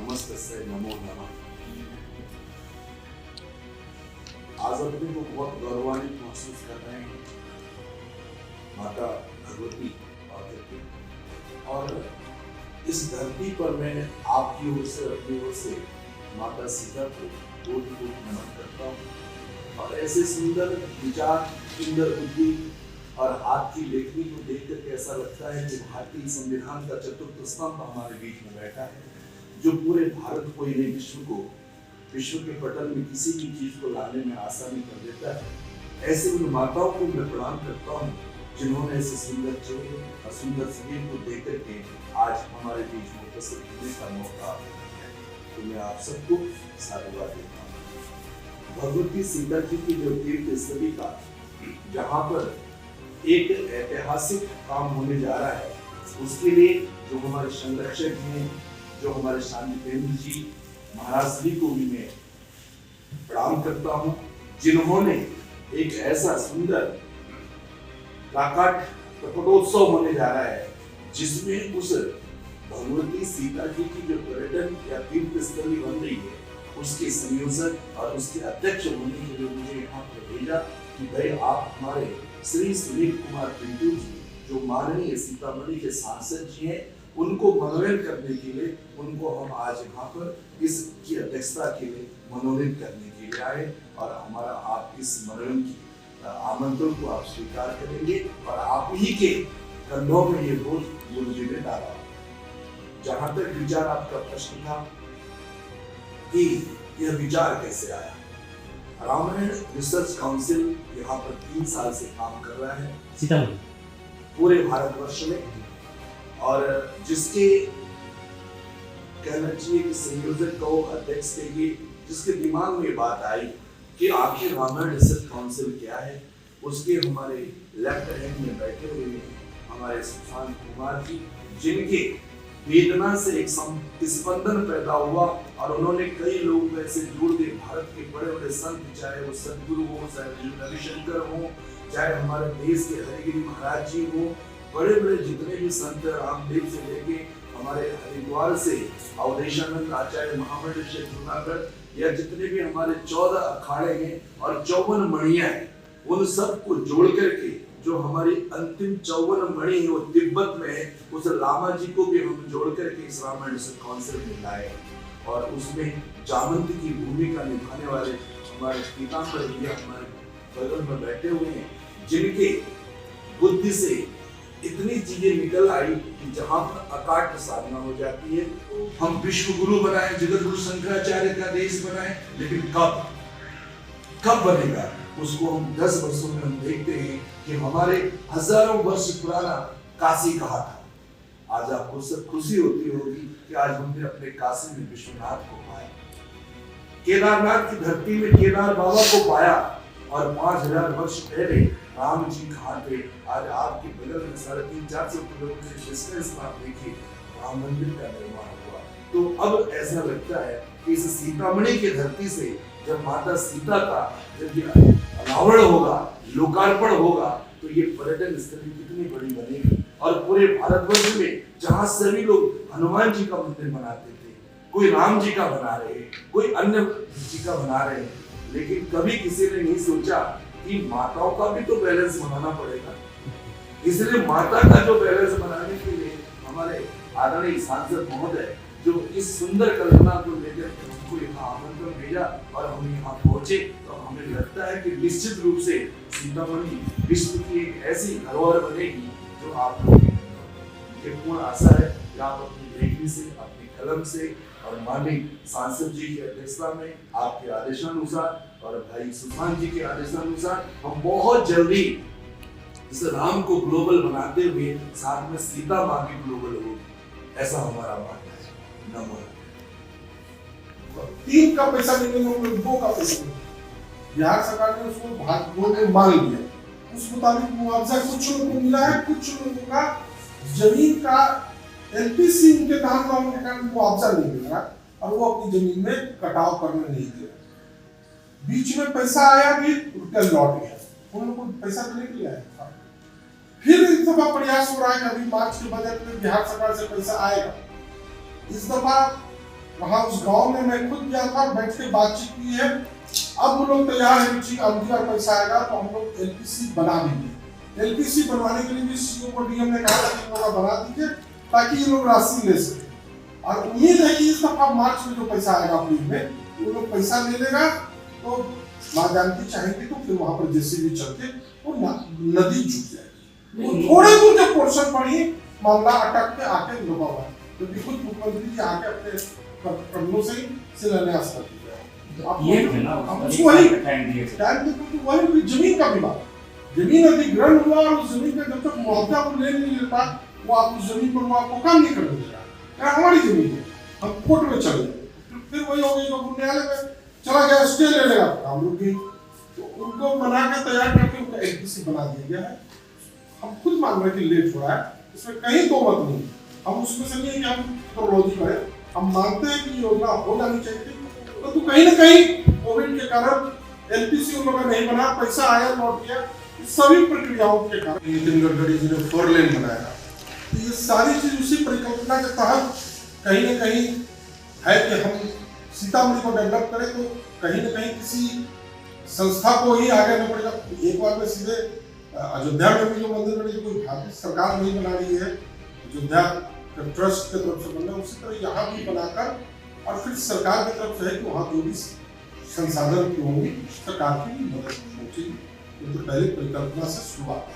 नमस्तस्यै नमो नमः। आज अपने को बहुत गौरवान्वित महसूस कर रहे हैं माता भगवती और इस धरती पर मैं आपकी ओर से अपनी ओर से माता सीता को कोटि-कोटि नमन करता हूँ। और ऐसे सुंदर विचार, सुंदर बुद्धि और हाथ की लेखनी को देखकर ऐसा लगता है कि भारतीय संविधान का चतुर्थ स्तंभ हमारे बीच में बैठा है, जो पूरे भारत को यानी विश्व के पटल में किसी भी चीज को लाने में आसानी कर देता है। ऐसे उन माताओं को मैं प्रणाम करता हूँ जिन्होंने ऐसे सुंदर चेहरे और सुंदर शरीर को देख करके आज हमारे बीच में उपस्थित होने का मौका है। तो मैं आप सबको साधुवाद देता हूँ। भगवती सीता जी की जो तीर्थ स्थली का जहाँ पर एक ऐतिहासिक काम होने जा रहा है, उसके लिए जो हमारे संरक्षक हैं, जो हमारे शांति प्रेमी जी महाराज श्री को भी मैं प्रणाम करता हूँ, जिन्होंने एक ऐसा सुंदर राकाट प्रकटोत्सव होने जा रहा है जिसमें उस भगवती सीता जी की जो पर्यटन या तीर्थ स्थली बन रही है, उसके संयोजक और उसके अध्यक्ष होने के लिए मुझे यहाँ पर भेजा कि भाई आप हमारे श्री सुनील कुमार पिंटू जी जो माननीय सीतामढ़ी के सांसद जी हैं, उनको मनोनयन करने के लिए उनको हम आज यहाँ पर इसकी अध्यक्षता के लिए मनोनीत करने के लिए आए और हमारा आप इस मनोनयन की आमंत्रण को आप स्वीकार करेंगे और आप ही के कंधों में ये बोझ गुरु जी ने डाला। जहां तक विचार आपका प्रश्न था कि यह विचार कैसे आया, रामायण रिसर्च काउंसिल यहाँ पर 3 साल से काम कर रहा है सीतामढ़ी पूरे भारतवर्ष में, और जिसके कहना चाहिए कि संयोजक को अध्यक्ष के लिए जिसके दिमाग में बात आई कि आखिर रामायण रिसर्च काउंसिल क्या है, उसके हमारे लेफ्ट हैंड में बैठे हुए हैं हमारे सुशांत कुमार जी, जिनके वेदना से एक स्पंदन पैदा हुआ और उन्होंने कई लोगों को ऐसे जोड़ दिए। भारत के बड़े बड़े संत, चाहे वो सदगुरु हो, चाहे रविशंकर हो, चाहे हमारे देश के हरिगिरी महाराज जी हो, बड़े बड़े जितने भी संत रामदेव से लेके हमारे हरिद्वार से अवधेशानंद आचार्य महामंडल से जूनागढ़ या जितने भी हमारे 14 अखाड़े हैं और 54 मणियां हैं, उन सब को जोड़ करके जो हमारी अंतिम 54 मणि है वो तिब्बत में है, उस लामा जी को भी हम जोड़ करके इस रामायण काउंसिल में लाए और उसमें जामंत की भूमिका निभाने वाले हमारे पीताम्बर भैया हमारे बगल में बैठे हुए हैं, जिनके बुद्धि से इतनी चीजें निकल आई कि जहां पर अकाट साधना हो जाती है। हम विश्व गुरु बनाए, जगत गुरु शंकराचार्य का देश बनाए, लेकिन कब बनेगा उसको हम 10 वर्षों में हम देखते हैं कि हमारे हजारों वर्ष पुराना काशी कहा था। आज आपको सब खुशी होती होगी कि आज हमने अपने काशी में विश्वनाथ को पाया, केदारनाथ की धरती में केदार बाबा को पाया, और 5000 वर्ष पहले राम जी कहाँ थे, आज आपके बगल में 350-400 किलोमीटर डिस्टेंस पर आप देखिए राम मंदिर का निर्माण हुआ। तो अब ऐसा लगता है कि इस सीतामढ़ी की धरती से जब माता सीता का जब ये अनावरण होगा, लोकार्पण होगा, तो ये पर्यटन स्थली कितनी बड़ी बनेगी। और पूरे भारतवर्ष में जहाँ सभी लोग हनुमान जी का मंदिर बनाते थे, कोई राम जी का बना रहे, कोई अन्य जी का बना रहे, लेकिन कभी किसी ने नहीं सोचा कि माताओं का भी तो बैलेंस बनाना पड़ेगा। इसलिए माता का जो बैलेंस बनाने के लिए हमारे आदरणीय सांसद महोदय जो इस सुंदर कल्पना को लेकर हमको यहाँ आमंत्रण भेजा और हम यहाँ पहुंचे, तो हमें लगता है कि निश्चित रूप से सीतामढ़ी विश्व की एक ऐसी धरोहर बनेगी जो आप लोग की पूर्ण आशा है कि आप अपनी लेखनी से, अपनी कलम से और माननीय सांसद जी की अध्यक्षता में आपके आदेशानुसार और भाई सुशांत जी के आदेशानुसार हम बहुत जल्दी इस राम को ग्लोबल बनाते हुए साथ में सीता माँ की ग्लोबल होगी, ऐसा हमारा मानना है। नमो। 3 का पैसा नहीं मिला, 2 का पैसा मिला, बिहार सरकार ने उसको भाग में मांग लिया, उस मुताबिक मुआवजा कुछ लोगों को मिला है, कुछ लोगों का जमीन का एलपीसी उनके नाम का होने के कारण मुआवजा नहीं मिल रहा और वो अपनी जमीन में कटाव करने नहीं दे रहे। बीच में पैसा आया भी उनका लौट गया, उन लोगों को पैसा देने के लिए आया था। फिर इस दफा प्रयास हो रहा है कि अभी मार्च के बजट में बिहार सरकार से पैसा आएगा। इस दफा वहाँ उस गांव में मैं खुद गया था, बैठ के बातचीत की है। अब वो लोग तैयार है कि ठीक अब की बार पैसा आएगा तो हम लोग एलपीसी बना देंगे। एलपीसी बनवाने के लिए भी सीओ को डीएम ने कहा कि लोग बना दीजिए ताकि ये लोग राशि ले सके। और उम्मीद है कि इस दफा मार्च में जो पैसा आएगा अप्रैल में, वो लोग पैसा ले लेगा तो माँ जानकी चाहेंगे तो फिर वहां पर जेसीबी चल के वो नदी झुक जाएगी। वो थोड़े दूर के पोर्शन पर ही मामला अटक के आके रुका हुआ है, क्योंकि खुद मुख्यमंत्री जी आके अपने कदमों से ही शिलान्यास कर दिया है। ये थे ना वही टाइम दिए थे। वही जमीन का विवाद, जमीन अधिग्रहण हुआ और उस जमीन का जब तक मुआवजा वो ले नहीं लेता, वो आप उस जमीन पर वो आपको काम नहीं करने देगा। यार हमारी जमीन है, हम कोर्ट में चले गए, फिर वही हो गई तो न्यायालय में चला गया, स्टे ले लेगा हम लोग की। तो उनको बना के तैयार करके उनका एलपीसी बना दिया गया है। हम खुद मान रहे कि लेट हो रहा है, इसमें कहीं दो मत नहीं। हम उसमें से नहीं कि हम प्रोलॉजी करें, हम मानते हैं कि योजना हो जानी चाहिए थी, तो कहीं ना कहीं कोविड के कारण एलपीसी उन लोगों ने नहीं बना, पैसा आया लौट गया, सभी प्रक्रियाओं के कारण। नितिन गडकरी जी ने 4 लेन बनाया, तो ये सारी चीज उसी परिकल्पना के तहत कहीं ना कहीं है कि हम सीतामढ़ी को डेवलप करें, तो कहीं ना कहीं किसी संस्था को ही आगे आना पड़ेगा। एक बार में सीधे अयोध्या में भी जो मंदिर बने, जो कोई भारतीय सरकार नहीं बना रही है, अयोध्या ट्रस्ट के तरफ से बनना, उसी तरह यहाँ भी बनाकर और फिर सरकार की तरफ से है कि वहाँ जो भी संसाधन की होंगी सरकार की भी मदद पहुंचेगी। तो पहले परिकल्पना से शुरुआत